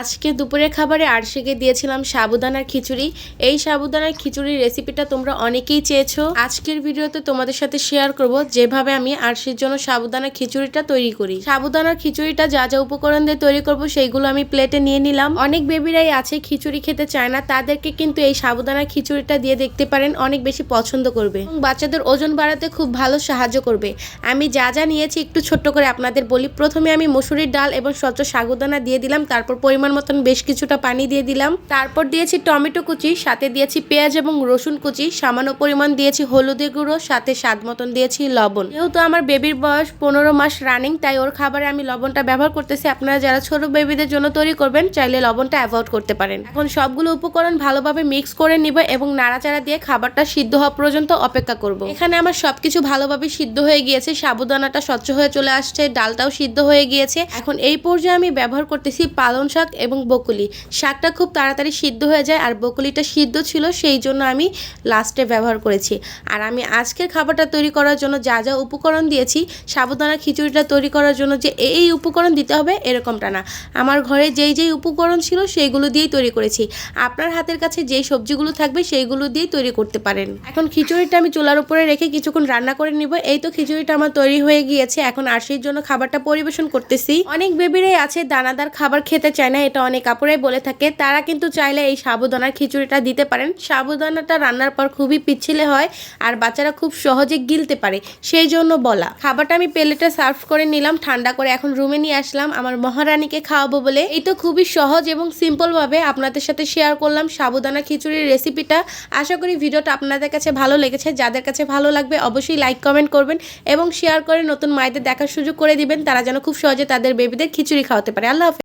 আজকে দুপুরের খাবারে আরশিকে দিয়েছিলাম সাবুদানার খিচুড়ি। এই সাবুদানার খিচুড়ির রেসিপিটা তোমরা অনেকেই চেয়েছো। আজকের ভিডিওতে তোমাদের সাথে শেয়ার করব যেভাবে আমি আরশির জন্য সাবুদানার খিচুড়িটা তৈরি করি। সাবুদানার খিচুড়িটা যা যা উপকরণ দিয়ে তৈরি করব সেইগুলো আমি প্লেটে নিয়ে নিলাম। অনেক বেবিরাই আছে খিচুড়ি খেতে চায় না, তাদেরকে কিন্তু এই সাবুদানার খিচুড়িটা দিয়ে দেখতে পারেন, অনেক বেশি পছন্দ করবে এবং বাচ্চাদের ওজন বাড়াতে খুব ভালো সাহায্য করবে। আমি যা যা নিয়েছি একটু ছোট্ট করে আপনাদের বলি। প্রথমে আমি মসুরির ডাল এবং স্বচ্ছ সাবুদানা দিয়ে দিলাম, তারপর পরিমাণ মতন বেশ কিছুটা পানি দিয়ে দিলাম, তারপর দিয়েছি টমেটো কুচি, সাথে দিয়েছি পেঁয়াজ এবং রসুন কুচি, সামান্য পরিমাণ দিয়েছি হলুদের গুঁড়ো, সাথে স্বাদ মতন দিয়েছি লবণ। যেহেতু আমার বেবির বয়স 15 মাস রানিং, তাই ওর খাবারে আমি লবণটা ব্যবহার করতেছি। আপনারা যারা ছোট বেবিদের জন্য তৈরি করবেন চাইলে লবণটা অ্যাভয়েড করতে পারেন। এখন সবগুলো উপকরণ ভালোভাবে মিক্স করে নিব এবং নাড়াচাড়া দিয়ে খাবারটা সিদ্ধ হওয়া পর্যন্ত অপেক্ষা করব। এখানে আমার সবকিছু ভালোভাবে সিদ্ধ হয়ে গিয়েছে, সাবুদানাটা স্বচ্ছ হয়ে চলে আসছে, ডালটাও সিদ্ধ হয়ে গিয়েছে। এখন এই পর্যায়ে আমি ব্যবহার করতেছি পালং শাক এবং বকুলি। শাকটা খুব তাড়াতাড়ি সিদ্ধ হয়ে যায় আর বকুলিটা সিদ্ধ ছিল, সেই জন্য আমি লাস্টে ব্যবহার করেছি। আর আমি আজকের খাবারটা তৈরি করার জন্য যা যা উপকরণ দিয়েছি, সাবুদানা খিচুড়িটা তৈরি করার জন্য যে এই উপকরণ দিতে হবে এরকমটা না, আমার ঘরে যেই যেই উপকরণ ছিল সেইগুলো দিয়েই তৈরি করেছি। আপনার হাতের কাছে যেই সবজিগুলো থাকবে সেইগুলো দিয়েই তৈরি করতে পারেন। এখন খিচুড়িটা আমি চুলার উপরে রেখে কিছুক্ষণ রান্না করে নিব। এই তো খিচুড়িটা আমার তৈরি হয়ে গিয়েছে। এখন আরশির জন্য খাবারটা পরিবেশন করতেছি। অনেক বেবিরাই আছে দানাদার খাবার খেতে চায় না, এটা অনেক আপুরাই বলে থাকে। তারা কিন্তু চাইলে এই সাবুদানার খিচুড়িটা দিতে পারেন। সাবুদানাটা রান্নার পর খুবই পিচ্ছিলে হয় আর বাচ্চারা খুব সহজে গিলতে পারে, সেই জন্য বলা। খাবারটা আমি প্লেটে সার্ভ করে নিলাম ঠান্ডা করে। এখন রুমে নিয়ে আসলাম আমার মহারানীকে খাওয়াবো বলে। এই তো খুবই সহজ এবং সিম্পল ভাবে আপনাদের সাথে শেয়ার করলাম সাবুদানা খিচুড়ির রেসিপিটা। আশা করি ভিডিওটা আপনাদের কাছে ভালো লেগেছে। যাদের কাছে ভালো লাগবে অবশ্যই লাইক কমেন্ট করবেন এবং শেয়ার করে নতুন মায়েদের দেখার সুযোগ করে দিবেন, তারা যেন খুব সহজে তাদের বেবিদের খিচুড়ি খাওয়াতে পারে। আল্লাহ হাফেজ।